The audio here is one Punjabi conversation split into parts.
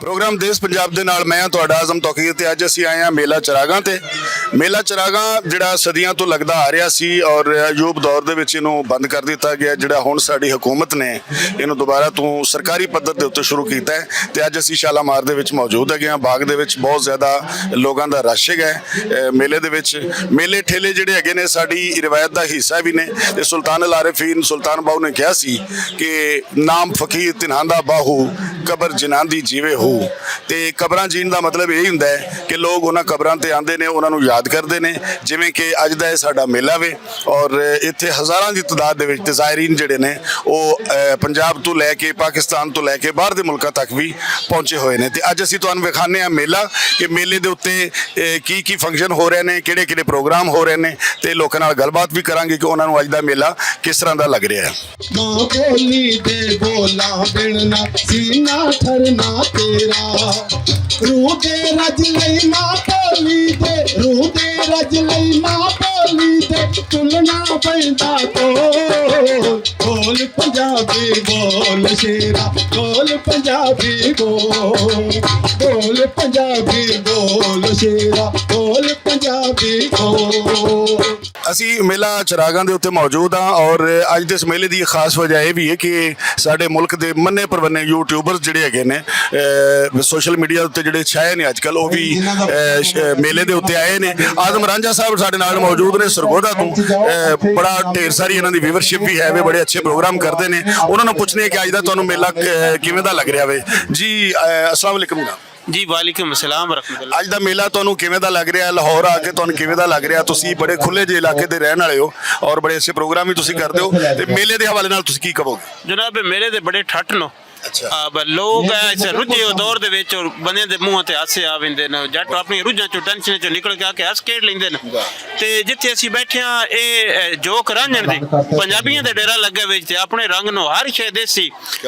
प्रोग्राम देश पंजाब दे नाल मैं तुहाडा आज़म तौकीर ते अज असीं आए हां मेला चरागां ते मेला चरागां जिहड़ा सदियां तो लगदा आ रिहा सी और अयूब दौर दे विच इहनूं बंद कर दित्ता गया जिहड़ा हुण साडी हुकूमत ने इहनूं दुबारा तो सरकारी पद्धर दे उत्ते शुरू कीता है ते अज असीं शालामार दे विच मौजूद हैगे हां। बाग दे विच बहुत ज़्यादा लोगां दा रश हैगा मेले दे विच। मेले ठेले जिहड़े हैगे ने साडी रिवायत दा हिस्सा भी ने ते सुल्तान अल आरिफीन सुल्तान बाहू ने कहा सी कि नाम फकीर तिन्हां दा बाहू कबर जिन्हां दी जीवे हो ते कबरां जीण दा मतलब यही हुंदा है कि लोग उन्हां कबरां ते आंदे ने उन्हां नूं याद करदे ने जिवें कि अज दा साडा मेला वे और इत्थे हज़ारां दी तादाद दे विच ज़ायरीन जिहड़े ने ओह पंजाब तो लैके पाकिस्तान तो लैके बाहर दे मुल्कां तक भी पहुंचे होए ने। ते अज असीं तुहानूं विखाने आ मेला कि मेले दे उत्ते की फंक्शन हो रहे ने किहड़े प्रोग्राम हो रहे ने ते लोकां नाल गलबात भी करांगे कि उन्हां नूं अज दा मेला किस तरह दा लग रिहा है। मां बोली दे बोला बिनना सीना ठरना तेरा रूह दे रज लई मां बोली दे रूह दे रज लई मां बोली दे तुलना पैंदा बोल पंजाबी बोल शेरा बोल पंजाबी बोल पंजाबी बोल शेरा बोल पंजाबी बोल। ਅਸੀਂ ਮੇਲਾ ਚਰਾਗਾਂ ਦੇ ਉੱਤੇ ਮੌਜੂਦ ਹਾਂ ਔਰ ਅੱਜ ਦੇ ਇਸ ਮੇਲੇ ਦੀ ਖਾਸ ਵਜ੍ਹਾ ਇਹ ਵੀ ਹੈ ਕਿ ਸਾਡੇ ਮੁਲਕ ਦੇ ਮੰਨੇ ਪਰਵੰਨੇ ਯੂਟਿਊਬਰਸ ਜਿਹੜੇ ਹੈਗੇ ਨੇ ਸੋਸ਼ਲ ਮੀਡੀਆ ਉੱਤੇ ਜਿਹੜੇ ਛਾਏ ਨੇ ਅੱਜ ਕੱਲ੍ਹ ਉਹ ਵੀ ਮੇਲੇ ਦੇ ਉੱਤੇ ਆਏ ਨੇ। ਆਜ਼ਮ ਰਾਂਝਾ ਸਾਹਿਬ ਸਾਡੇ ਨਾਲ ਮੌਜੂਦ ਨੇ ਸਰਗੋਦਾ ਤੋਂ ਬੜਾ ਢੇਰ ਸਾਰੀ ਇਹਨਾਂ ਦੀ ਵੀਵਰਸ਼ਿਪ ਵੀ ਹੈ ਵੇ ਬੜੇ ਅੱਛੇ ਪ੍ਰੋਗਰਾਮ ਕਰਦੇ ਨੇ। ਉਹਨਾਂ ਨੂੰ ਪੁੱਛਣੇ ਕਿ ਅੱਜ ਦਾ ਤੁਹਾਨੂੰ ਮੇਲਾ ਕਿਵੇਂ ਦਾ ਲੱਗ ਰਿਹਾ ਵੇ ਜੀ। अस्सलाम वालेकुम जी वालेकुम अस्सलाम रहमतुल्लाह। ਅੱਜ ਦਾ ਮੇਲਾ ਤੁਹਾਨੂੰ ਕਿਵੇਂ ਦਾ ਲੱਗ ਰਿਹਾ ਲਾਹੌਰ ਆ ਕੇ ਤੁਹਾਨੂੰ ਕਿਵੇਂ ਦਾ ਲੱਗ ਰਿਹਾ? ਤੁਸੀਂ ਬੜੇ ਖੁੱਲੇ ਜਿਹੇ ਇਲਾਕੇ ਦੇ ਰਹਿਣ ਵਾਲੇ ਹੋ ਔਰ ਬੜੇ ਅੱਛੇ ਪ੍ਰੋਗਰਾਮ ਵੀ ਤੁਸੀਂ ਕਰਦੇ ਹੋ ਤੇ ਮੇਲੇ ਦੇ ਹਵਾਲੇ ਨਾਲ ਤੁਸੀਂ ਕੀ ਕਹੋਗੇ? जनाब मेरे ते बड़े ठट नो अच्छा लोग ऐसे रुझे दौर दे विच बंदे दे मूंह ते हासे आ वेंदे ने जट अपनी रुझां चों टेंशन चों निकल के आके हस खेड लैंदे ने ते जिथे असीं बैठे हां ए जोक रांझण दी पंजाबियां दे डेरा लगे विच ते अपने रंग नो हर शे देसी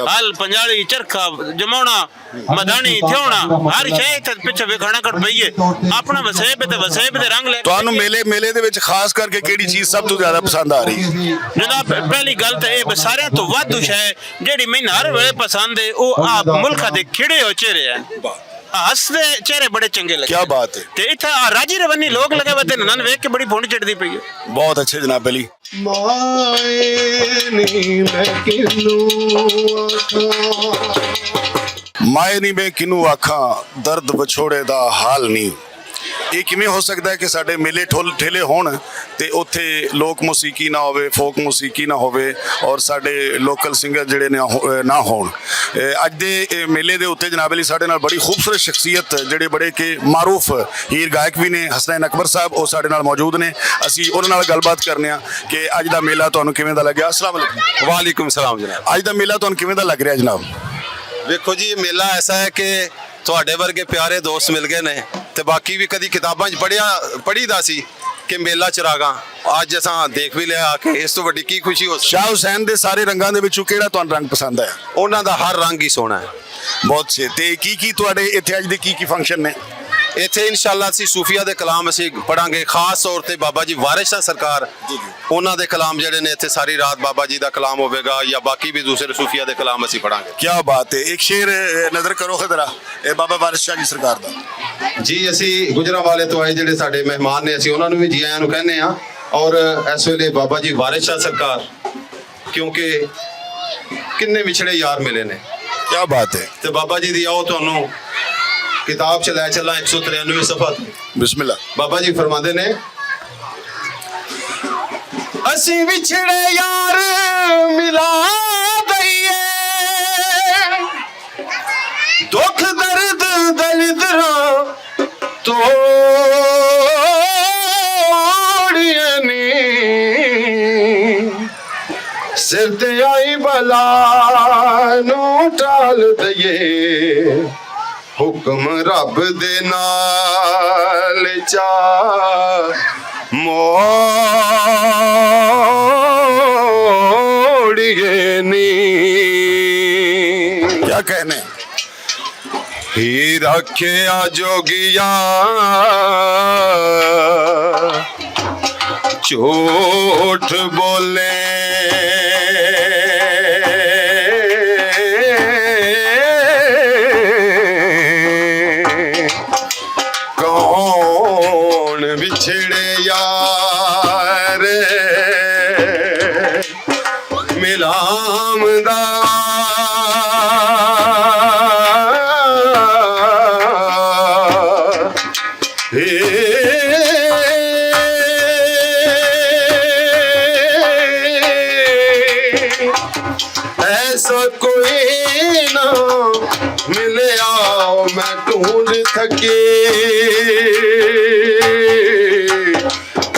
हल पंजाली चरखा जमाउणा मदानी थ्योणा हर शे ते पिछे वेखणा कट पईए अपना वसेब दे रंग ले। ਤੁਹਾਨੂੰ ਮੇਲੇ ਦੇ ਵਿੱਚ ਖਾਸ ਕਰਕੇ ਕਿਹੜੀ ਚੀਜ਼ ਸਭ ਤੋਂ ਜ਼ਿਆਦਾ ਪਸੰਦ ਆ ਰਹੀ ਹੈ? जनाब पहली गल तो यह सारियां तो वाधू शै जेहड़ी मैनूं हर वेले पसंद है वो आप मुल्का दे खिड़े हो चेहरे हैं हसदे चेहरे बड़े चंगे लगे। क्या बात है। ते इत्थे राजी रवन्नी लोग लगे वदे नन वेख के बड़ी फुंड चढ़दी पई है। बहुत अच्छे जनाब अली। माए नी मैं किनू आखा दर्द विछोड़े दा हाल नहीं। ਇਹ ਕਿਵੇਂ ਹੋ ਸਕਦਾ ਹੈ ਕਿ ਸਾਡੇ ਮੇਲੇ ਠੇਲੇ ਹੋਣ ਤੇ ਉੱਥੇ ਲੋਕ ਮੌਸੀਕੀ ਨਾ ਹੋਵੇ ਫੋਕ ਮੌਸੀਕੀ ਨਾ ਹੋਵੇ ਔਰ ਸਾਡੇ ਲੋਕਲ ਸਿੰਗਰ ਜਿਹੜੇ ਨੇ ਨਾ ਹੋਣ? ਅੱਜ ਦੇ ਮੇਲੇ ਦੇ ਉੱਤੇ ਜਨਾਬ ਅਲੀ ਸਾਡੇ ਨਾਲ ਬੜੀ ਖੂਬਸੂਰਤ ਸ਼ਖਸੀਅਤ ਜਿਹੜੇ ਬੜੇ ਕਿ ਮਾਰੂਫ ਹੀਰ ਗਾਇਕ ਵੀ ਨੇ ਹਸਨੈਨ ਅਕਬਰ ਸਾਹਿਬ ਉਹ ਸਾਡੇ ਨਾਲ ਮੌਜੂਦ ਨੇ। ਅਸੀਂ ਉਹਨਾਂ ਨਾਲ ਗੱਲਬਾਤ ਕਰਨੇ ਆ ਕਿ ਅੱਜ ਦਾ ਮੇਲਾ ਤੁਹਾਨੂੰ ਕਿਵੇਂ ਦਾ ਲੱਗਿਆ। अस्सलाम वालेकुम। वालेकुम सलाम जनाब। ਅੱਜ ਦਾ ਮੇਲਾ ਤੁਹਾਨੂੰ ਕਿਵੇਂ ਦਾ ਲੱਗ ਰਿਹਾ ਜਨਾਬ? ਵੇਖੋ ਜੀ ਇਹ ਮੇਲਾ ਐਸਾ ਹੈ ਕਿ ਤੁਹਾਡੇ ਵਰਗੇ ਪਿਆਰੇ ਦੋਸਤ ਮਿਲ ਗਏ ਨੇ ਤੇ ਬਾਕੀ ਵੀ ਕਦੀ ਕਿਤਾਬਾਂ 'ਚ ਪੜ੍ਹੀਦਾ ਸੀ ਕਿ ਮੇਲਾ ਚਰਾਗਾਂ ਅੱਜ ਅਸਾਂ ਦੇਖ ਵੀ ਲਿਆ ਕਿ ਇਸ ਤੋਂ ਵੱਡੀ ਕੀ ਖੁਸ਼ੀ ਹੋ ਸਕਦੀ। ਸ਼ਾਹ ਹੁਸੈਨ ਦੇ ਸਾਰੇ ਰੰਗਾਂ ਦੇ ਵਿੱਚੋਂ ਕਿਹੜਾ ਤੁਹਾਨੂੰ ਰੰਗ ਪਸੰਦ ਆਇਆ? ਉਹਨਾਂ ਦਾ ਹਰ ਰੰਗ ਹੀ ਸੋਹਣਾ ਹੈ। ਬਹੁਤ ਸੇ ਤੇ ਕੀ ਤੁਹਾਡੇ ਇੱਥੇ ਅੱਜ ਦੇ ਕੀ ਫੰਕਸ਼ਨ ਨੇ? ਇੱਥੇ ਇਨਸ਼ਾਅੱਲਾ ਅਸੀਂ ਸੂਫੀਆ ਦੇ ਕਲਾਮ ਅਸੀਂ ਪੜਾਂਗੇ ਖਾਸ ਤੌਰ ਤੇ ਬਾਬਾ ਜੀ ਵਾਰਿਸ ਸ਼ਾਹ ਸਰਕਾਰ ਉਹਨਾਂ ਦੇ ਕਲਾਮ ਜਿਹੜੇ ਨੇ ਇੱਥੇ ਸਾਰੀ ਰਾਤ ਬਾਬਾ ਜੀ ਦਾ ਕਲਾਮ ਹੋਵੇਗਾ ਜਾਂ ਬਾਕੀ ਵੀ ਦੂਸਰੇ ਸੂਫੀਆ ਦੇ ਕਲਾਮ ਅਸੀਂ ਪੜਾਂਗੇ। क्या बात है। एक शेर नजर करो खदरा बाबा वारिस शाह जी सरकार ਦਾ। ਜੀ ਅਸੀਂ ਗੁਜਰਾਂਵਾਲੇ ਤੋਂ ਆਏ ਜਿਹੜੇ ਸਾਡੇ ਮਹਿਮਾਨ ਨੇ ਅਸੀਂ ਉਹਨਾਂ ਨੂੰ ਵੀ ਜੀ ਆਇਆਂ ਨੂੰ ਕਹਿੰਦੇ ਆ ਔਰ ਇਸ ਵੇਲੇ ਬਾਬਾ ਜੀ ਵਾਰਿਸ ਸ਼ਾਹ ਸਰਕਾਰ ਕਿਉਂਕਿ ਕਿੰਨੇ ਵਿਛੜੇ ਯਾਰ ਮਿਲੇ ਨੇ। क्या बात है। ਤੇ ਬਾਬਾ ਜੀ ਦੀ ਆਓ ਤੁਹਾਨੂੰ ਕਿਤਾਬ ਚ ਲੈ ਚੱਲਾਂ 193 ਸਫਾ ਤੇ बिस्मिल्लाह। ਬਾਬਾ ਜੀ ਫਰਮਾਉਂਦੇ ਨੇ ਅਸੀਂ ਵਿਛੜੇ ਯਾਰ ਮਿਲਾ ਦਈਏ ਦੁੱਖ ਦਰਦ ਦਲਿਦਰਾਂ ਤੋੜੀਏ ਨੀ ਸਿਰ ਤੇ ਆਈ ਬਲਾ ਨੂੰ ਟਾਲ ਦਈਏ ਹੁਕਮ ਰੱਬ ਦੇ ਨਾਲ ਚਾ ਮੋੜੀਏ ਨੀ। क्या कहने। ਹੀ ਰੱਖਿਆ ਜੋਗੀਆ ਝੂਠ ਬੋਲੇ मैं ढूंढ थके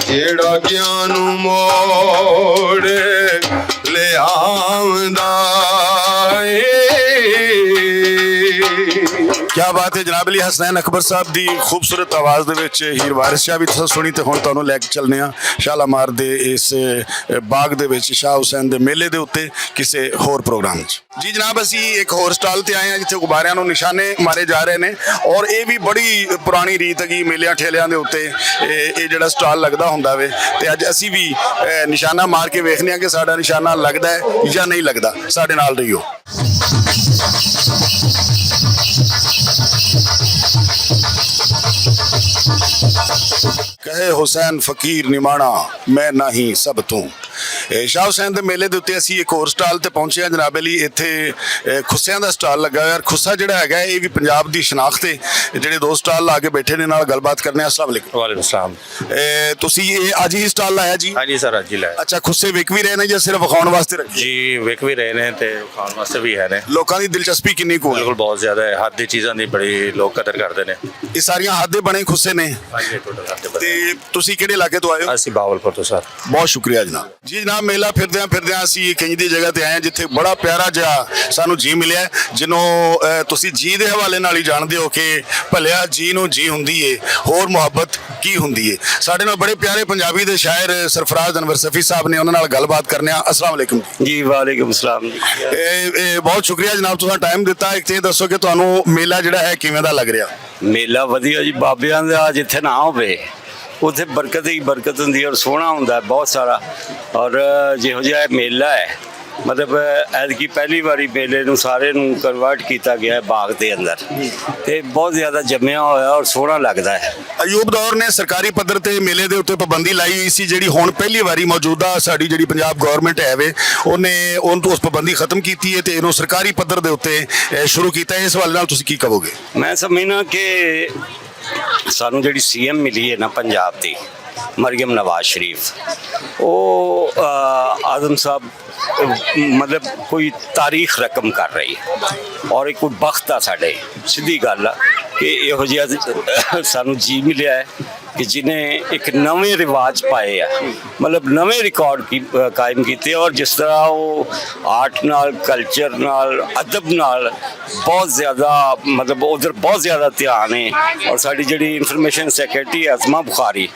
जेड़ा ज्ञान मोड़ ले आंदा क्या बात है जनाब अली हसनैन अकबर साहब ਦੀ ਖੂਬਸੂਰਤ ਆਵਾਜ਼ ਦੇ ਵਿੱਚ ਹੀਰ ਵਾਰਿਸ ਸ਼ਾਹ ਵੀ ਤੁਸੀਂ ਸੁਣੀ ਤੇ ਹੁਣ ਤੁਹਾਨੂੰ ਲੈ ਕੇ ਚੱਲਨੇ ਆ ਸ਼ਾਲਾਮਾਰ ਦੇ ਇਸ ਬਾਗ ਦੇ ਵਿੱਚ ਸ਼ਾਹ ਹੁਸੈਨ ਦੇ ਮੇਲੇ ਦੇ ਉੱਤੇ ਕਿਸੇ ਹੋਰ ਪ੍ਰੋਗਰਾਮ 'ਚ ਜੀ ਜਨਾਬ ਅਸੀਂ ਇੱਕ ਹੋਰ ਸਟਾਲ ਤੇ ਆਏ ਆ ਜਿੱਥੇ ਗੁਬਾਰਿਆਂ ਨੂੰ ਨਿਸ਼ਾਨੇ ਮਾਰੇ ਜਾ ਰਹੇ ਨੇ ਔਰ ਇਹ ਵੀ ਬੜੀ ਪੁਰਾਣੀ ਰੀਤ ਹੈਗੀ ਮੇਲਿਆਂ ਠੇਲਿਆਂ ਦੇ ਉੱਤੇ ਇਹ ਜਿਹੜਾ ਸਟਾਲ ਲੱਗਦਾ ਹੁੰਦਾ ਵੇ ਤੇ ਅੱਜ ਅਸੀਂ ਵੀ ਨਿਸ਼ਾਨਾ ਮਾਰ ਕੇ ਵੇਖਨੇ ਆ ਕਿ ਸਾਡਾ ਨਿਸ਼ਾਨਾ ਲੱਗਦਾ ਹੈ ਜਾਂ ਨਹੀਂ ਲੱਗਦਾ ਸਾਡੇ ਨਾਲ ਰਹੀਓ ਕਹੇ ਹੁਸੈਨ ਫਕੀਰ ਨਿਮਾਣਾ ਮੈਂ ਨਹੀਂ ਸਭ ਤੂੰ ਸ਼ਾਹ ਹੁਸੈਨ ਦੇ ਮੇਲੇ ਦੇ ਉੱਤੇ ਅਸੀਂ ਇੱਕ ਹੋਰ ਸਟਾਲ ਤੇ ਪਹੁੰਚੇ ਹਾਂ ਜਨਾਬ ਅਲੀ ਇੱਥੇ ਖੁੱਸਿਆਂ ਦਾ ਸਟਾਲ ਲੱਗਾ ਹੋਇਆ ਖੁੱਸਾ ਜਿਹੜਾ ਹੈਗਾ ਇਹ ਵੀ ਪੰਜਾਬ ਦੀ ਸ਼ਨਾਖਤ ਹੈ ਜਿਹੜੇ ਦੋ ਸਟਾਲ ਲਾ ਕੇ ਬੈਠੇ ਨੇ ਨਾਲ ਗੱਲਬਾਤ ਕਰਨੇ ਆ ਅਸਲਾਮ ਅਲੈਕੁਮ ਵਾਲੇਕੁਮ ਸਲਾਮ ਤੁਸੀਂ ਇਹ ਅੱਜ ਹੀ ਸਟਾਲ ਲਾਇਆ ਜੀ ਹਾਂਜੀ ਸਰ ਅੱਜ ਹੀ ਲਾਇਆ ਅੱਛਾ ਖੁੱਸੇ ਵਿਕ ਵੀ ਰਹੇ ਨੇ ਜਾਂ ਸਿਰਫ ਵਿਖਾਉਣ ਵਾਸਤੇ ਰੱਖੇ ਜੀ ਵਿਕ ਵੀ ਰਹੇ ਨੇ ਤੇ ਖਾਣ ਵਾਸਤੇ ਵੀ ਹੈ ਨੇ ਲੋਕਾਂ ਦੀ ਦਿਲਚਸਪੀ ਕਿੰਨੀ ਕੁ ਹੈ ਬਿਲਕੁਲ ਬਹੁਤ ਜ਼ਿਆਦਾ ਹੈ ਹੱਦ ਦੀ ਚੀਜ਼ਾਂ ਦੀ ਬੜੀ ਲੋਕ ਕਦਰ ਕਰਦੇ ਨੇ ਇਹ ਸਾਰੀਆਂ ਹੱਦ ਦੇ ਬਣੇ ਖੁੱਸੇ ਨੇ ਹਾਂਜੀ ਟੋਟਲ ਹੱਦ ਦੇ ਤੇ ਤੁਸੀਂ ਕਿਹੜੇ ਇਲਾਕੇ ਤੋਂ ਆਏ ਹੋ ਅਸੀਂ ਬਾਵਲਪੁਰ ਤੋਂ ਸਰ ਬਹੁਤ ਸ਼ੁਕਰੀਆ ਜਨਾਬ ਜੀ ਜਨਾਬ ਮੇਲਾ ਫਿਰਦਿਆਂ ਅਸੀਂ ਕਈ ਦੀ ਜਗ੍ਹਾ ਤੇ ਆਏ ਹਾਂ ਜਿੱਥੇ ਬੜਾ ਪਿਆਰਾ ਜਿਹਾ ਸਾਨੂੰ ਜੀ ਮਿਲਿਆ ਜਿਹਨੂੰ ਤੁਸੀਂ ਜੀ ਦੇ ਹਵਾਲੇ ਨਾਲ ਹੀ ਜਾਣਦੇ ਹੋ ਕਿ ਭਲਿਆ ਜੀ ਨੂੰ ਜੀ ਹੁੰਦੀ ਏ ਹੋਰ ਮੁਹੱਬਤ ਕੀ ਹੁੰਦੀ ਏ ਸਾਡੇ ਨਾਲ ਬੜੇ ਪਿਆਰੇ ਪੰਜਾਬੀ ਦੇ ਸ਼ਾਇਰ ਸਰਫਰਾਜ਼ ਅਨਵਰ ਸਫੀ ਸਾਹਿਬ ਨੇ ਉਹਨਾਂ ਨਾਲ ਗੱਲਬਾਤ ਕਰਨੇ ਆ ਅਸਲਾਮ ਅਲੈਕੁਮ ਜੀ ਵਾਲੇਕੁਮ ਸਲਾਮ ਜੀ ਇਹ ਬਹੁਤ ਸ਼ੁਕਰੀਆ ਜਨਾਬ ਤੁਸੀਂ ਟਾਈਮ ਦਿੱਤਾ ਇੱਕ ਤੇ ਇਹ ਦੱਸੋ ਕਿ ਤੁਹਾਨੂੰ ਮੇਲਾ ਜਿਹੜਾ ਹੈ ਕਿਵੇਂ ਦਾ ਲੱਗ ਰਿਹਾ ਮੇਲਾ ਵਧੀਆ ਜੀ ਬਾਬਿਆਂ ਦਾ ਜਿੱਥੇ ਨਾ ਹੋਵੇ ਉੱਥੇ ਬਰਕਤ ਹੀ ਬਰਕਤ ਹੁੰਦੀ ਹੈ ਔਰ ਸੋਹਣਾ ਹੁੰਦਾ ਬਹੁਤ ਸਾਰਾ ਔਰ ਜਿਹੋ ਜਿਹਾ ਇਹ ਮੇਲਾ ਹੈ ਮਤਲਬ ਐਤਕੀ ਪਹਿਲੀ ਵਾਰੀ ਮੇਲੇ ਨੂੰ ਸਾਰੇ ਨੂੰ ਕਨਵਰਟ ਕੀਤਾ ਗਿਆ ਹੈ ਬਾਗ ਦੇ ਅੰਦਰ ਤੇ ਬਹੁਤ ਜ਼ਿਆਦਾ ਜੰਮਿਆ ਹੋਇਆ ਔਰ ਸੋਹਣਾ ਲੱਗਦਾ ਹੈ ਅਯੂਬ ਦੌਰ ਨੇ ਸਰਕਾਰੀ ਪੱਧਰ ਤੇ ਮੇਲੇ ਦੇ ਉੱਤੇ ਪਾਬੰਦੀ ਲਾਈ ਹੋਈ ਸੀ ਜਿਹੜੀ ਹੁਣ ਪਹਿਲੀ ਵਾਰੀ ਮੌਜੂਦਾ ਸਾਡੀ ਜਿਹੜੀ ਪੰਜਾਬ ਗਵਰਨਮੈਂਟ ਹੈ ਵੇ ਉਹਨੇ ਤੋਂ ਉਸ ਪਾਬੰਦੀ ਖਤਮ ਕੀਤੀ ਹੈ ਤੇ ਇਹਨੂੰ ਸਰਕਾਰੀ ਪੱਧਰ ਦੇ ਉੱਤੇ ਸ਼ੁਰੂ ਕੀਤਾ ਹੈ ਇਸ ਹਵਾਲੇ ਨਾਲ ਤੁਸੀਂ ਕੀ ਕਹੋਗੇ ਮੈਂ ਸਮਝਣਾ ਕਿ ਸਾਨੂੰ ਜਿਹੜੀ ਸੀਐਮ ਮਿਲੀ ਹੈ ਨਾ ਪੰਜਾਬ ਦੀ ਮਰੀਮ ਨਵਾਜ਼ ਸ਼ਰੀਫ ਉਹ ਆਜ਼ਮ ਸਾਹਿਬ ਮਤਲਬ ਕੋਈ ਤਾਰੀਖ ਰਕਮ ਕਰ ਰਹੀ ਹੈ ਔਰ ਇਹ ਕੋਈ ਬਖਤ ਆ ਸਾਡੇ ਸਿੱਧੀ ਗੱਲ ਆ ਕਿ ਇਹੋ ਜਿਹਾ ਸਾਨੂੰ ਜੀ ਮਿਲਿਆ ਹੈ ਕਿ ਜਿਹਨੇ ਇੱਕ ਨਵੇਂ ਰਿਵਾਜ ਪਾਏ ਆ ਮਤਲਬ ਨਵੇਂ ਰਿਕਾਰਡ ਕਾਇਮ ਕੀਤੇ ਔਰ ਜਿਸ ਤਰ੍ਹਾਂ ਉਹ ਆਰਟ ਨਾਲ ਕਲਚਰ ਨਾਲ ਅਦਬ ਨਾਲ ਬਹੁਤ ਜ਼ਿਆਦਾ ਮਤਲਬ ਉਧਰ ਬਹੁਤ ਜ਼ਿਆਦਾ ਧਿਆਨ ਹੈ ਔਰ ਸਾਡੀ ਜਿਹੜੀ ਇਨਫੋਰਮੇਸ਼ਨ ਸੈਕਟਰੀ ਅਜ਼ਮਾ ਬੁਖਾਰੀ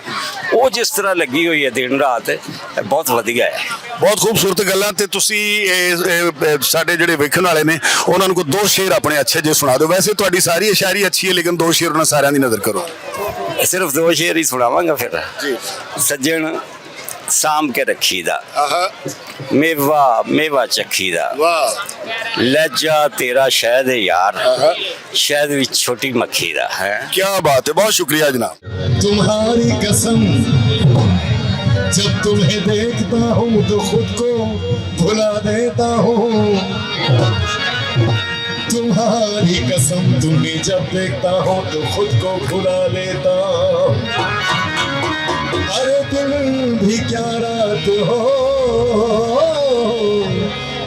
ਉਹ ਜਿਸ ਤਰ੍ਹਾਂ ਲੱਗੀ ਹੋਈ ਹੈ ਦਿਨ ਰਾਤ ਬਹੁਤ ਵਧੀਆ ਹੈ ਬਹੁਤ ਖੂਬਸੂਰਤ ਗੱਲਾਂ ਤੇ ਤੁਸੀਂ ਸਾਡੇ ਜਿਹੜੇ ਵੇਖਣ ਵਾਲੇ ਨੇ ਉਹਨਾਂ ਨੂੰ ਕੋਈ ਦੋ ਸ਼ੇਰ ਆਪਣੇ ਅੱਛੇ ਜੇ ਸੁਣਾ ਦਿਓ ਵੈਸੇ ਤੁਹਾਡੀ ਸਾਰੀ ਇਸ਼ਾਰੀ ਅੱਛੀ ਹੈ ਲੇਕਿਨ ਦੋ ਸ਼ੇਰ ਉਹਨਾਂ ਸਾਰਿਆਂ ਦੀ ਨਜ਼ਰ ਕਰੋ ਸਿਰਫ ਦੋ ਸ਼ੇਰ ਹੀ ਸੁਣਾਵਾਂਗਾ ਫਿਰ ਜੀ ਸੱਜਣ ਸਾਂਭ ਕੇ ਰੱਖੀ ਦਾ ਮੇਵਾ ਚੱਖੀ ਦਾ ਵਾਹ ਲਹਿਜਾ ਤੇਰਾ ਸ਼ਹਿਦ ਯਾਰ ਸ਼ਹਿਦ ਵਿੱਚ ਛੋਟੀ ਮੱਖੀ ਦਾ ਹੈ ਕੀ ਬਾਤ ਹੈ ਬਹੁਤ ਸ਼ੁਕਰੀਆ ਜਨਾਬ तुम्हारी कसम जब तुम्हें देखता हूँ तो खुद को भुला देता हूँ तुम्हारी कसम तुम्हें जब देखता हूँ तो खुद को भुला लेता अरे दिन भी क्या रात हो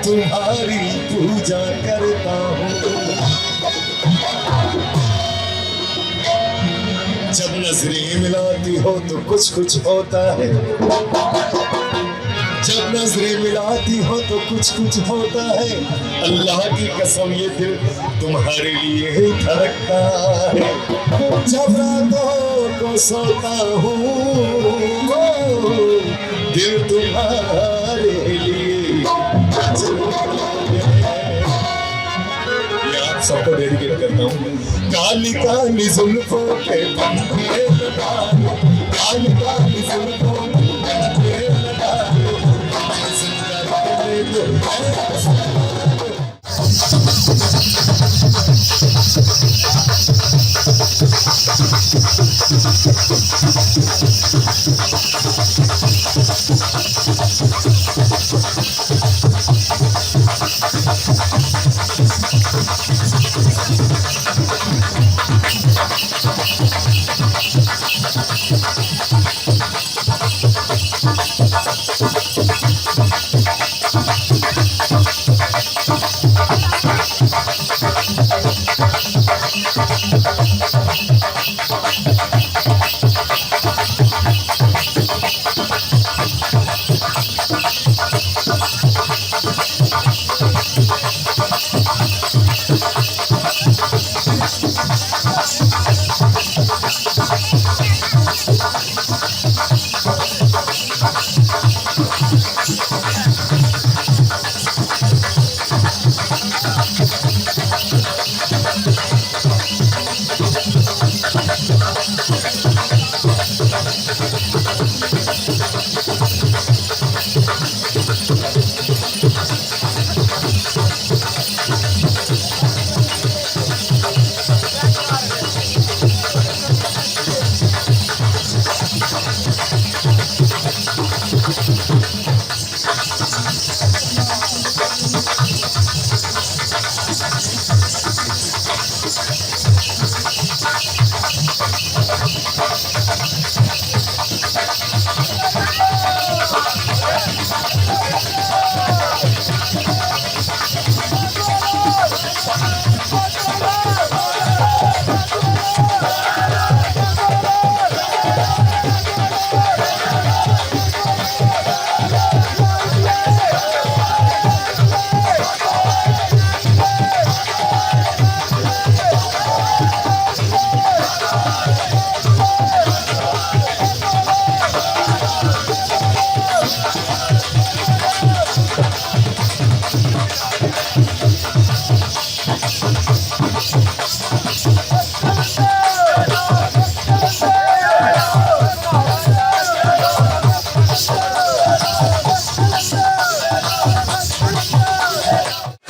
तुम्हारी पूजा करता हूँ जब नजरें मिलाती हो तो कुछ कुछ होता है जब नजरें मिलाती हो तो कुछ कुछ होता है अल्लाह की कसम ये दिल तुम्हारे लिए ही धड़कता है जब रातों को सोता हूँ दिल तुम्हारे लिए आप सबको डेडिकेट करता हूँ काली काली जुल्फों पे पंखे लगा लो काली काली जुल्फों पे पंखे लगा लो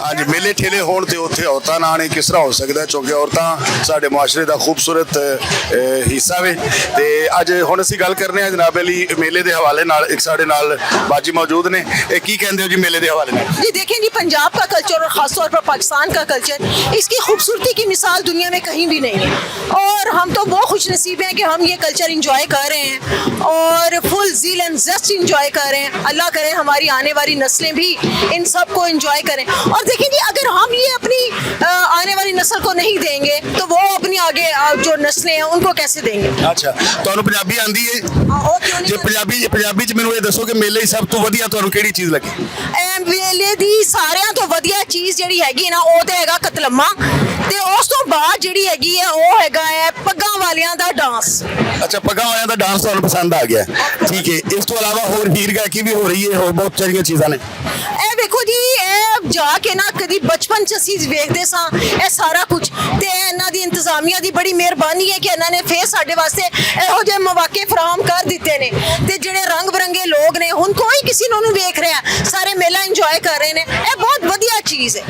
ਹਾਂਜੀ, ਮੇਲੇ ਠੇਲੇ ਹੋਣ ਤੇ ਉੱਥੇ ਔਰਤਾਂ ਨਾ ਆਉਣ ਕਿਸ ਤਰ੍ਹਾਂ ਹੋ ਸਕਦਾ, ਕਿਉਂਕਿ ਔਰਤਾਂ ਸਾਡੇ ਮੁਆਸ਼ਰੇ ਦਾ ਖੂਬਸੂਰਤ ਹਿੱਸਾ ਵੇ। ਤੇ ਅੱਜ ਹੁਣ ਅਸੀਂ ਗੱਲ ਕਰਨੇ ਆ ਜਨਾਬ ਅਲੀ ਮੇਲੇ ਦੇ ਹਵਾਲੇ ਨਾਲ। ਇੱਕ ਸਾਡੇ ਨਾਲ ਬਾਜੀ ਮੌਜੂਦ ਨੇ, ਇਹ ਕੀ ਕਹਿੰਦੇ ਹੋ ਜੀ ਮੇਲੇ ਦੇ हवाले में? जी देखें जी, पंजाब का कल्चर और ख़ास तौर पर पाकिस्तान का कल्चर, इसकी खूबसूरती की मिसाल दुनिया में कहीं भी नहीं है। और हम तो बहुत खुश नसीब हैं कि हम ये कल्चर इंजॉय कर रहे हैं और full zeal and just enjoy कर रहे हैं। अल्लाह करे हमारी आने वाली नस्लें भी इन सब को इंजॉय करें। और देखें जी, अगर हम ये अपनी आने वाली नस्ल को नहीं देंगे तो वो अपनी आगे जो नस्लें हैं उनको कैसे देंगे। ਅੱਛਾ, ਤੁਹਾਨੂੰ ਪੰਜਾਬੀ ਆਂਦੀ ਹੈ? और क्यों ਜੇ नहीं। ਪੰਜਾਬੀ ਚ ਮੈਨੂੰ ਇਹ ਦੱਸੋ ਕਿ ਮੇਲੇ 'ਚ ਸਭ ਤੋਂ ਵਧੀਆ ਤੁਹਾਨੂੰ ਕਿਹੜੀ ਚੀਜ਼ ਲੱਗੀ? ਮੇਲੇ ਦੀ ਸਾਰਿਆਂ ਤੋਂ ਵਧੀਆ ਚੀਜ਼ ਜਿਹੜੀ ਹੈਗੀ ਨਾ, ਉਹ ਤੇ ਹੈਗਾ ਕਤਲਮਾ, ਤੇ ਉਸ ਤੋਂ ਬਾਅਦ ਜਿਹੜੀ ਹੈਗੀ ਹੈ ਉਹ ਹੈਗਾ ਹੈ ਪੱਗਾਂ ਵਾਲਿਆਂ ਦਾ ਡਾਂਸ। ਅੱਛਾ, ਪੱਗਾਂ ਵਾਲਿਆਂ ਦਾ ਡਾਂਸ ਤੁਹਾਨੂੰ ਪਸੰਦ ਆ ਗਿਆ, ਠੀਕ ਹੈ। ਇਸ ਤੋਂ ਇਲਾਵਾ ਹੋਰ ਹੀਰ ਗਾਇਕੀ ਵੀ ਹੋ ਰਹੀ ਹੈ, ਹੋਰ ਬਹੁਤ ਸਾਰੀਆਂ ਚੀਜ਼ਾਂ ਨੇ। ਇਹ ਵੇਖੋ ਜੀ, ਇਹ ਜਾ ਕੇ ਨਾ ਕਦੀ ਬਚਪਨ ਚ ਅਸੀਂ ਵੇਖਦੇ ਸਾਂ ਇਹ ਸਾਰਾ ਕੁਝ, ਤੇ ਇਹਨਾਂ ਦੀ ਇੰਤਜ਼ਾਮੀਆ ਦੀ ਬੜੀ ਮਿਹਰਬਾਨੀ ਹੈ ਕਿ ਇਹਨਾਂ ਨੇ ਫੇਰ ਸਾਡੇ ਵਾਸਤੇ ਇਹੋ ਜਿਹੇ ਮੌਕੇ ਫਰਾਹਮ ਕਰ ਦਿੱਤੇ ਨੇ। ਤੇ ਜਿਹੜੇ ਰੰਗ ਬਰੰਗੇ ਲੋਕ ਨੇ, ਹੁਣ ਕੋਈ ਕਿਸੇ ਨੂੰ ਨਹੀਂ ਵੇਖ ਰਿਹਾ, ਸਾਰੇ ਮੇਲਾ ਇੰਜੋਏ ਕਰ ਰਹੇ ਨੇ। ਇਹ ਬਹੁਤ ਵਧੀਆ ਚੀਜ਼ ਹੈ।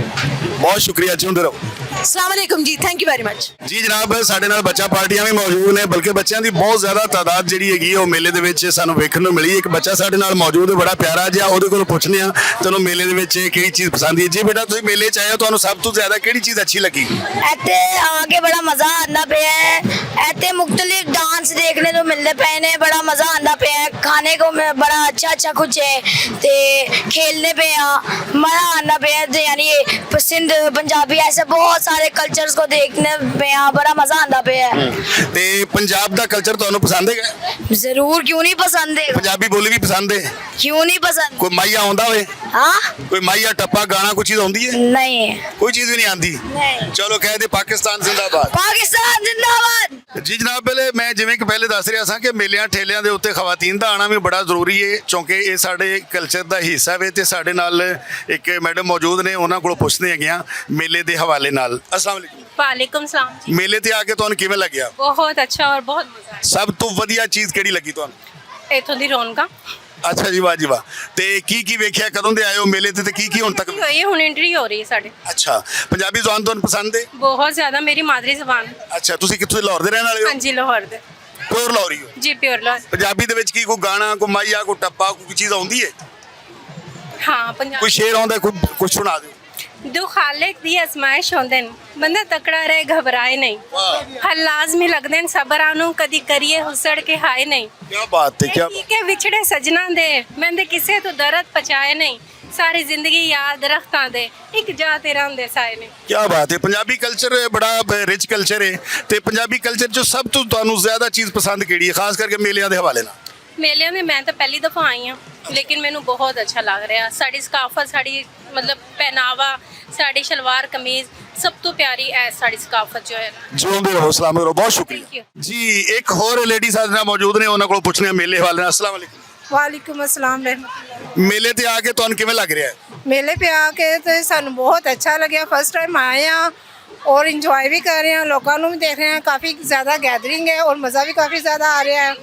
ਬਹੁਤ ਸ਼ੁਕਰੀਆ, ਜਿਉਂਦੇ ਰਹੋ। अस्सलाम वालेकुम जी, थैंक यू वेरी मच। ਜੀ ਜਨਾਬ, ਸਾਡੇ ਨਾਲ ਬੱਚਾ ਪਾਰਟੀਆਂ ਵੀ ਮੌਜੂਦ ਨੇ, ਬਲਕਿ ਬੱਚਿਆਂ ਦੀ ਬਹੁਤ ਜ਼ਿਆਦਾ ਤਾਦਾਦ ਜਿਹੜੀ ਹੈਗੀ ਉਹ ਮੇਲੇ ਦੇ ਵਿੱਚ ਸਾਨੂੰ ਵੇਖਣ ਨੂੰ ਮਿਲੀ। ਇੱਕ ਬੱਚਾ ਸਾਡੇ ਨਾਲ ਮੌਜੂਦ ਹੈ, ਬੜਾ ਪਿਆਰਾ ਜਿਹਾ, ਉਹਦੇ ਕੋਲੋਂ ਪੁੱਛਦੇ ਆ ਤੈਨੂੰ ਮੇਲੇ ਦੇ ਵਿੱਚ ਕਿਹੜੀ ਚੀਜ਼ ਪਸੰਦ ਹੈ। ਜੀ ਬੇਟਾ, ਤੁਸੀਂ ਮੇਲੇ 'ਚ ਆਏ ਹੋ, ਤੁਹਾਨੂੰ ਸਭ ਤੋਂ ਜ਼ਿਆਦਾ ਕਿਹੜੀ ਚੀਜ਼ ਅੱਛੀ ਲੱਗੀ? ਇੱਥੇ ਆ ਕੇ ਬੜਾ ਮਜ਼ਾ ਆਉਂਦਾ ਪਿਆ ਹੈ। ਇੱਥੇ ਮੁxtਲਿਫ डांस देखने को मिलते पे ने, बड़ा मजा आंदा पे है। खाने को बड़ा अच्छा कुछ है ते खेलने पे मजा आंदा पे है। यानी सिंध पंजाबी ऐसे बहुत सारे कल्चर्स को देखने पे बड़ा मजा आंदा पे है। ਤੇ ਪੰਜਾਬ ਦਾ ਕਲਚਰ ਤੁਹਾਨੂੰ ਪਸੰਦ ਹੈਗਾ? जरूर, क्यों नहीं पसंद है, ਪੰਜਾਬੀ ਬੋਲੀ ਵੀ ਪਸੰਦ ਹੈ? क्यों नहीं पसंद। ਕੋਈ ਮਾਈਆ ਆਉਂਦਾ ਹੋਵੇ? हाँ ਕੋਈ ਮਾਈਆ ਟੱਪਾ ਗਾਣਾ ਕੋਈ ਚੀਜ਼ ਆਉਂਦੀ ਹੈ? नहीं ਕੋਈ ਚੀਜ਼ ਵੀ ਨਹੀਂ ਆਉਂਦੀ? नहीं। ਚਲੋ ਕਹਿ ਦੇ ਪਾਕਿਸਤਾਨ ਜ਼ਿੰਦਾਬਾਦ। पाकिस्तान जिंदाबाद। ਜੀ ਜਨਾਬ, ਪਹਿਲੇ ਮੈਂ ਜਿਵੇਂ ਕਿ ਪਹਿਲੇ ਦੱਸ ਰਿਹਾ ਸਾਂ ਕਿ ਮੇਲਿਆਂ ਠੇਲਿਆਂ ਦੇ ਉੱਤੇ ਖਵਾਤੀਨ ਦਾ ਆਣਾ ਵੀ ਬੜਾ ਜ਼ਰੂਰੀ ਹੈ, ਕਿਉਂਕਿ ਇਹ ਸਾਡੇ ਕਲਚਰ ਦਾ ਹਿੱਸਾ ਵੇ। ਤੇ ਸਾਡੇ ਨਾਲ ਇੱਕ ਮੈਡਮ ਮੌਜੂਦ ਨੇ, ਉਹਨਾਂ ਕੋਲੋਂ ਪੁੱਛਦੇ ਹੈਗੇ ਆ ਮੇਲੇ ਦੇ ਹਵਾਲੇ ਨਾਲ। अस्सलाम वालेकुम। वालेकुम सलाम जी। ਮੇਲੇ ਤੇ ਆ ਕੇ ਤੁਹਾਨੂੰ ਕਿਵੇਂ ਲੱਗਿਆ? बहुत अच्छा और बहुत मजा ਸਭ ਤੋਂ ਵਧੀਆ ਚੀਜ਼ ਕਿਹੜੀ ਲੱਗੀ ਤੁਹਾਨੂੰ? आया। इतों दी रौनक ਅੱਛਾ ਜੀ, ਵਾਹ ਜੀ ਵਾਹ। ਤੇ ਕੀ ਵੇਖਿਆ, ਕਦੋਂ ਦੇ ਆਏ ਹੋ ਮੇਲੇ ਤੇ ਕੀ ਹੁਣ ਤੱਕ? ये हुन एंट्री हो रही है साडे। ਅੱਛਾ, ਪੰਜਾਬੀ ਜ਼ੁਬਾਨ ਤੁਹਾਨੂੰ ਪਸੰਦ ਹੈ? बहुत ज्यादा मेरी मादरी जबान। ਅੱਛਾ, ਤੁਸੀਂ ਕਿੱਥੋਂ ਦੇ? ਲਾਹੌਰ ਦੇ ਰਹਿਣ ਵਾਲੇ ਹੋ? हाँ जी, लाहौर दे। ਪਿਓਰ ਲਾਹੌਰੀ ਹੋ? जी प्योर लाहौर। ਪੰਜਾਬੀ ਦੇ ਵਿੱਚ ਕੋਈ ਗਾਣਾ, ਕੋਈ ਮਾਈਆ, ਕੋਈ ਟੱਪਾ, ਕੋਈ ਚੀਜ਼ ਆਉਂਦੀ ਹੈ? हाँ ਕੋਈ पंजाब ਸ਼ੇਰ ਆਉਂਦਾ, ਕੁਝ ਸੁਣਾ ਦਿਓ। दो खालिक दी आजमाइश होंदे न, बंदा तकड़ा रहे घबराए नहीं। हल लाजमी लगदे न सबरां नूं, कदी करिए हुसड़ के हाय नहीं। ਕੀ ਬਾਤ ਹੈ, ਕੀ ठीक है विछड़े सजना दे, मैंने किसे तो दर्द पचाए नहीं। सारी जिंदगी याद दरख्तां दे, एक जा तेरा दे साए ने। ਕੀ ਬਾਤ ਹੈ। ਪੰਜਾਬੀ ਕਲਚਰ ਬੜਾ ਰਿਚ ਕਲਚਰ ਹੈ, ਤੇ ਪੰਜਾਬੀ ਕਲਚਰ 'ਚ ਸਭ ਤੋਂ ਤੁਹਾਨੂੰ ਜ਼ਿਆਦਾ ਚੀਜ਼ ਪਸੰਦ ਕਿਹੜੀ ਹੈ, ਖਾਸ ਕਰਕੇ ਮੇਲਿਆਂ ਦੇ ਹਵਾਲੇ ਨਾਲ? ਮੇਲਿਆਂ ਦੇ ਮੈਂ ਤਾਂ ਪਹਿਲੀ ਦਫਾ ਆਈ ਹਾਂ, ਲੇਕਿਨ ਮੈਨੂੰ ਬਹੁਤ ਅੱਛਾ ਲੱਗ ਰਿਹਾ। ਸਾਡੀ ਸਕਾਫਤ, ਸਾਡੀ ਮਤਲਬ ਪਹਿਨਾਵਾ, ਸਾਡੀ ਸ਼ਲਵਾਰ ਕਮੀਜ਼, ਸਭ ਤੋਂ ਪਿਆਰੀ ਐ ਸਾਡੀ ਸਕਾਫਤ ਜੋ ਹੈ। ਜਿਉਂਦੇ ਰਹੋ, ਸਲਾਮਤ ਰਹੋ, ਬਹੁਤ ਸ਼ੁਕਰੀਆ Thank you. ਜੀ। ਇੱਕ ਹੋਰ ਲੇਡੀ ਸਾਡੇ ਨਾਲ ਮੌਜੂਦ ਨੇ, ਉਹਨਾਂ ਕੋਲ ਪੁੱਛਣੇ ਆ ਮੇਲੇ ਵਾਲੇ ਨਾਲ। ਅਸਲਾਮ ਵਾਲੇਕੁਮ। ਵਾਲੇकुम अस्सलाम रहमतुल्लाह। ਮੇਲੇ ਤੇ ਆ ਕੇ ਤੁਹਾਨੂੰ ਕਿਵੇਂ ਲੱਗ ਰਿਹਾ ਹੈ? मेले पे आके तो सानू बहुत अच्छा लगे। फर्स्ट टाइम आए हैं और इंजॉय भी कर रहे हैं, लोगों को भी देख रहे हैं, काफ़ी ज़्यादा गैदरिंग है और मज़ा भी काफ़ी ज़्यादा आ रहा है।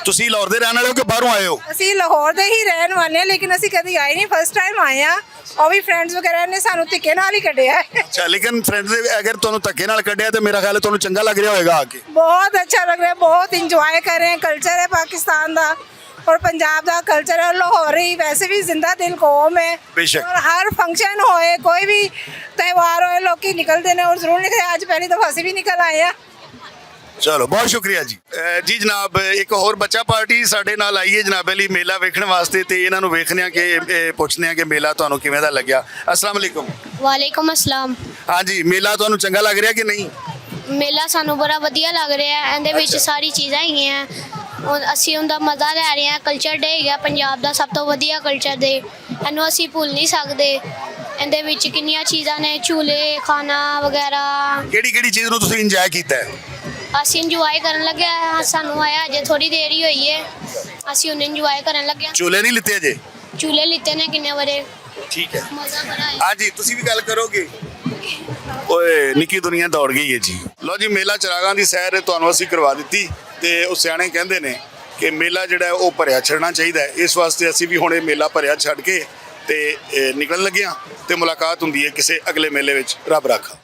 ਤੁਸੀਂ ਲਾਹੌਰ ਦੇ ਰਹਿਣ ਵਾਲੇ ਹੋ ਕਿ ਬਾਹਰੋਂ ਆਏ ਹੋ? ਅਸੀਂ ਲਾਹੌਰ ਦੇ ਹੀ ਰਹਿਣ ਵਾਲੇ ਹਾਂ, ਲੇਕਿਨ ਅਸੀਂ ਕਦੀ ਆਏ ਨਹੀਂ, ਫਸਟ ਟਾਈਮ ਆਏ ਆ। ਉਹ ਵੀ ਫਰੈਂਡਸ ਵਗੈਰਾ ਨੇ ਸਾਨੂੰ ਧੱਕੇ ਨਾਲ ਹੀ ਕੱਢਿਆ ਹੈ। ਅੱਛਾ, ਲੇਕਿਨ ਫਰੈਂਡਸ ਦੇ ਅਗਰ ਤੁਹਾਨੂੰ ਧੱਕੇ ਨਾਲ ਕੱਢਿਆ ਤੇ ਮੇਰਾ ਖਿਆਲ ਹੈ ਤੁਹਾਨੂੰ ਚੰਗਾ ਲੱਗ ਰਿਹਾ ਹੋਵੇਗਾ ਆ ਕੇ। ਬਹੁਤ ਅੱਛਾ ਲੱਗ ਰਿਹਾ, ਬਹੁਤ ਇੰਜੋਏ ਕਰ ਰਹੇ ਹਾਂ। ਕਲਚਰ ਹੈ ਪਾਕਿਸਤਾਨ ਦਾ और पंजाब का कल्चर है। लाहौरी वैसे भी जिंदा दिल कौम है बेशक। और हर फंक्शन होए, कोई भी त्यौहार होए, लोग निकलते हैं और जरूर निकले। आज पहली दफा ਅਸੀਂ ਵੀ ਨਿਕਲ ਆਏ ਆ। ਚਲੋ, ਬਹੁਤ ਸ਼ੁਕਰੀਆ ਜੀ। ਜੀ ਜਨਾਬ, ਇੱਕ ਹੋਰ ਬੱਚਾ ਪਾਰਟੀ ਸਾਡੇ ਨਾਲ ਆਈ ਹੈ ਜਨਾਬ ਅਲੀ ਮੇਲਾ ਵੇਖਣ ਵਾਸਤੇ, ਤੇ ਇਹਨਾਂ ਨੂੰ ਵੇਖਦੇ ਆ ਕਿ ਪੁੱਛਦੇ ਆ ਕਿ ਮੇਲਾ ਤੁਹਾਨੂੰ ਕਿਵੇਂ ਦਾ ਲੱਗਿਆ। ਅਸਲਾਮ ਵਾਲੇਕੁਮ। ਵਾਲੇਕੁਮ ਅਸਲਾਮ। ਹਾਂਜੀ, ਮੇਲਾ ਤੁਹਾਨੂੰ ਚੰਗਾ ਲੱਗ ਰਿਹਾ ਕਿ ਨਹੀਂ? ਮੇਲਾ ਸਾਨੂੰ ਬੜਾ ਵਧੀਆ ਲੱਗ ਰਿਹਾ ਹੈ। ਇਹਦੇ ਵਿੱਚ ਸਾਰੀ ਚੀਜ਼ਾਂ ਹੈਗੀਆਂ, ਅਸੀਂ ਉਹਦਾ ਮਜ਼ਾ ਲੈ ਰਹੇ ਹਾਂ। ਕਲਚਰ ਡੇ ਹੈਗਾ ਪੰਜਾਬ ਦਾ ਸਭ ਤੋਂ ਵਧੀਆ ਕਲਚਰ ਡੇ, ਇਹਨੂੰ ਅਸੀਂ ਭੁੱਲ ਨਹੀਂ ਸਕਦੇ। ਇਹਦੇ ਵਿੱਚ ਕਿੰਨੀਆਂ ਚੀਜ਼ਾਂ ਨੇ, ਝੂਲੇ, ਖਾਣਾ ਵਗੈਰਾ। ਕਿਹੜੀ ਕਿਹੜੀ ਚੀਜ਼ ਨੂੰ ਤੁਸੀਂ ਇੰਜੋਏ ਕੀਤਾ ਹੈ? ਅਸੀਂ ਇੰਜੋਏ ਕਰਨ ਲੱਗੇ ਹਾਂ, ਸਾਨੂੰ ਆਇਆ ਅਜੇ ਥੋੜੀ ਦੇਰ ਹੀ ਹੋਈ ਹੈ, ਅਸੀਂ ਹੁਣ ਇੰਜੋਏ ਕਰਨ ਲੱਗੇ ਹਾਂ। ਝੂਲੇ ਨਹੀਂ ਲਿੱਤੇ ਅਜੇ? ਝੂਲੇ ਲਿੱਤੇ ਨੇ ਕਿੰਨੇ ਵਰੇ। ਠੀਕ ਹੈ, ਮਜ਼ਾ ਬੜਾ ਹੈ। ਹਾਂਜੀ ਤੁਸੀਂ ਵੀ ਗੱਲ ਕਰੋਗੇ? ਓਏ ਨਿੱਕੀ ਦੁਨੀਆ ਦੌੜ ਗਈ ਹੈ ਜੀ। ਲਓ ਜੀ, ਮੇਲਾ ਚਰਾਗਾਂ ਦੀ ਸੈਰ ਤੁਹਾਨੂੰ ਅਸੀਂ ਕਰਵਾ ਦਿੱਤੀ, ਤੇ ਉਹ ਸਿਆਣੇ ਕਹਿੰਦੇ ਨੇ ਕਿ ਮੇਲਾ ਜਿਹੜਾ ਹੈ ਉਹ ਭਰਿਆ ਛੱਡਣਾ ਚਾਹੀਦਾ ਹੈ। ਇਸ ਵਾਸਤੇ ਅਸੀਂ ਵੀ ਹੁਣ ਇਹ ਮੇਲਾ ਭਰਿਆ ਛੱਡ ਕੇ ਤੇ ਨਿਕਲਣ ਲੱਗੇ ਹਾਂ, ਤੇ ਮੁਲਾਕਾਤ ਹੁੰਦੀ ਹੈ ਕਿਸੇ ਅਗਲੇ ਮੇਲੇ ਵਿੱਚ। ਰੱਬ ਰਾਖਾ।